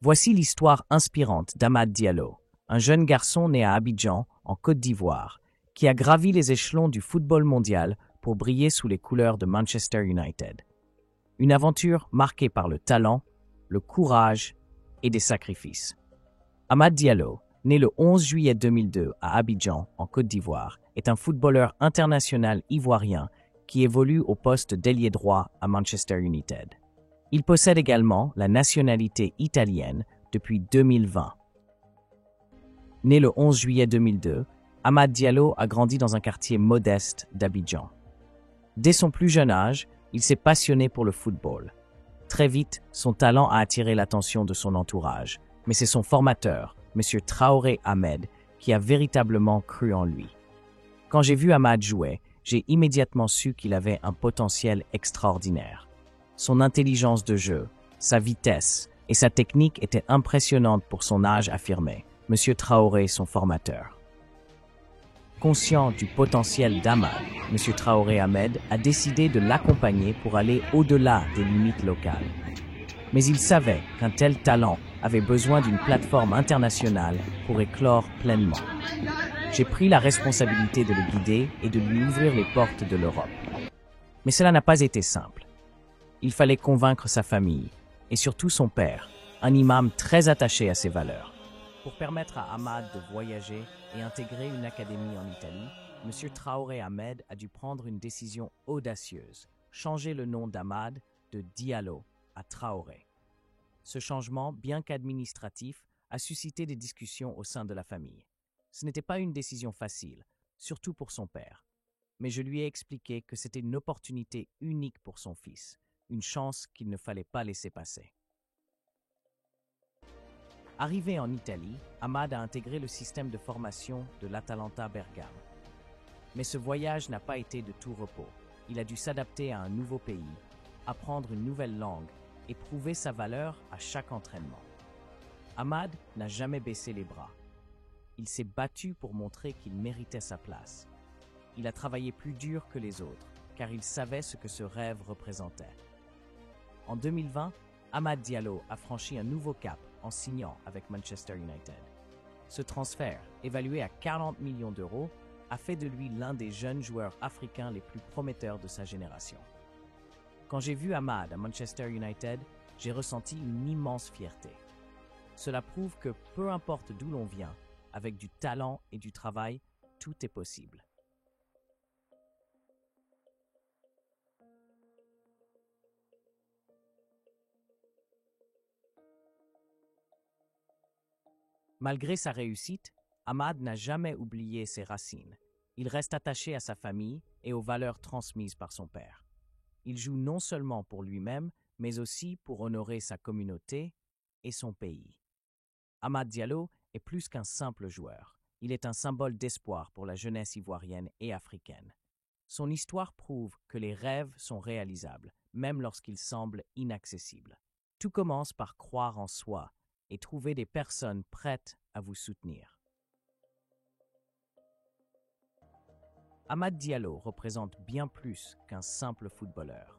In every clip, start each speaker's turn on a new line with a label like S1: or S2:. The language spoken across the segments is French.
S1: Voici l'histoire inspirante d'Amad Diallo, un jeune garçon né à Abidjan, en Côte d'Ivoire, qui a gravi les échelons du football mondial pour briller sous les couleurs de Manchester United. Une aventure marquée par le talent, le courage et des sacrifices. Amad Diallo, né le 11 juillet 2002 à Abidjan, en Côte d'Ivoire, est un footballeur international ivoirien qui évolue au poste d'ailier droit à Manchester United. Il possède également la nationalité italienne depuis 2020. Né le 11 juillet 2002, Amad Diallo a grandi dans un quartier modeste d'Abidjan. Dès son plus jeune âge, il s'est passionné pour le football. Très vite, son talent a attiré l'attention de son entourage, mais c'est son formateur, M. Traoré Ahmed, qui a véritablement cru en lui. Quand j'ai vu Amad jouer, j'ai immédiatement su qu'il avait un potentiel extraordinaire. Son intelligence de jeu, sa vitesse et sa technique étaient impressionnantes pour son âge affirmé. M. Traoré, son formateur. Conscient du potentiel d'Amad, M. Traoré Ahmed a décidé de l'accompagner pour aller au-delà des limites locales. Mais il savait qu'un tel talent avait besoin d'une plateforme internationale pour éclore pleinement. J'ai pris la responsabilité de le guider et de lui ouvrir les portes de l'Europe. Mais cela n'a pas été simple. Il fallait convaincre sa famille, et surtout son père, un imam très attaché à ses valeurs. Pour permettre à Amad de voyager et intégrer une académie en Italie, M. Traoré Ahmed a dû prendre une décision audacieuse, changer le nom d'Amad de Diallo à Traoré. Ce changement, bien qu'administratif, a suscité des discussions au sein de la famille. Ce n'était pas une décision facile, surtout pour son père. Mais je lui ai expliqué que c'était une opportunité unique pour son fils, une chance qu'il ne fallait pas laisser passer. Arrivé en Italie, Amad a intégré le système de formation de l'Atalanta Bergame. Mais ce voyage n'a pas été de tout repos. Il a dû s'adapter à un nouveau pays, apprendre une nouvelle langue et prouver sa valeur à chaque entraînement. Amad n'a jamais baissé les bras. Il s'est battu pour montrer qu'il méritait sa place. Il a travaillé plus dur que les autres, car il savait ce que ce rêve représentait. En 2020, Amad Diallo a franchi un nouveau cap en signant avec Manchester United. Ce transfert, évalué à 40 millions d'euros, a fait de lui l'un des jeunes joueurs africains les plus prometteurs de sa génération. Quand j'ai vu Amad à Manchester United, j'ai ressenti une immense fierté. Cela prouve que peu importe d'où l'on vient, avec du talent et du travail, tout est possible. Malgré sa réussite, Amad n'a jamais oublié ses racines. Il reste attaché à sa famille et aux valeurs transmises par son père. Il joue non seulement pour lui-même, mais aussi pour honorer sa communauté et son pays. Amad Diallo est plus qu'un simple joueur. Il est un symbole d'espoir pour la jeunesse ivoirienne et africaine. Son histoire prouve que les rêves sont réalisables, même lorsqu'ils semblent inaccessibles. Tout commence par croire en soi et trouver des personnes prêtes à vous soutenir. Amad Diallo représente bien plus qu'un simple footballeur.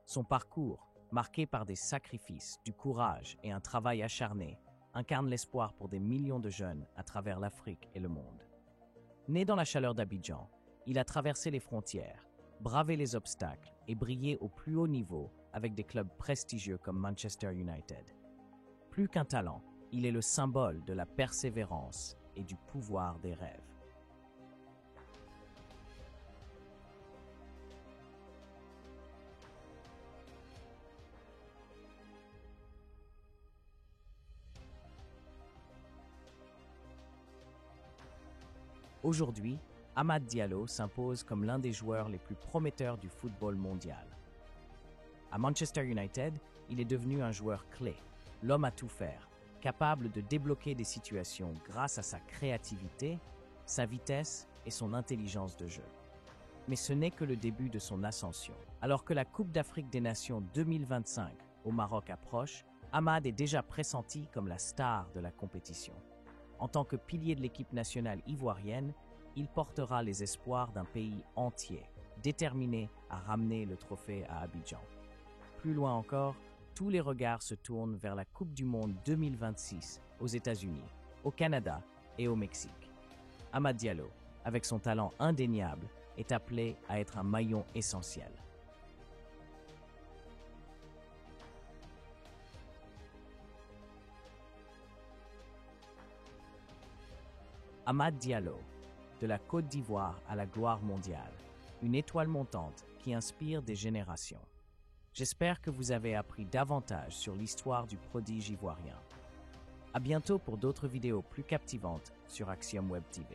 S1: Son parcours, marqué par des sacrifices, du courage et un travail acharné, incarne l'espoir pour des millions de jeunes à travers l'Afrique et le monde. Né dans la chaleur d'Abidjan, il a traversé les frontières, bravé les obstacles et brillé au plus haut niveau avec des clubs prestigieux comme Manchester United. Plus qu'un talent, il est le symbole de la persévérance et du pouvoir des rêves. Aujourd'hui, Amad Diallo s'impose comme l'un des joueurs les plus prometteurs du football mondial. À Manchester United, il est devenu un joueur clé, l'homme à tout faire, capable de débloquer des situations grâce à sa créativité, sa vitesse et son intelligence de jeu. Mais ce n'est que le début de son ascension. Alors que la Coupe d'Afrique des Nations 2025 au Maroc approche, Amad est déjà pressenti comme la star de la compétition. En tant que pilier de l'équipe nationale ivoirienne, il portera les espoirs d'un pays entier, déterminé à ramener le trophée à Abidjan. Plus loin encore, tous les regards se tournent vers la Coupe du Monde 2026 aux États-Unis, au Canada et au Mexique. Amad Diallo, avec son talent indéniable, est appelé à être un maillon essentiel. Amad Diallo, de la Côte d'Ivoire à la gloire mondiale, une étoile montante qui inspire des générations. J'espère que vous avez appris davantage sur l'histoire du prodige ivoirien. À bientôt pour d'autres vidéos plus captivantes sur Axiom Web TV.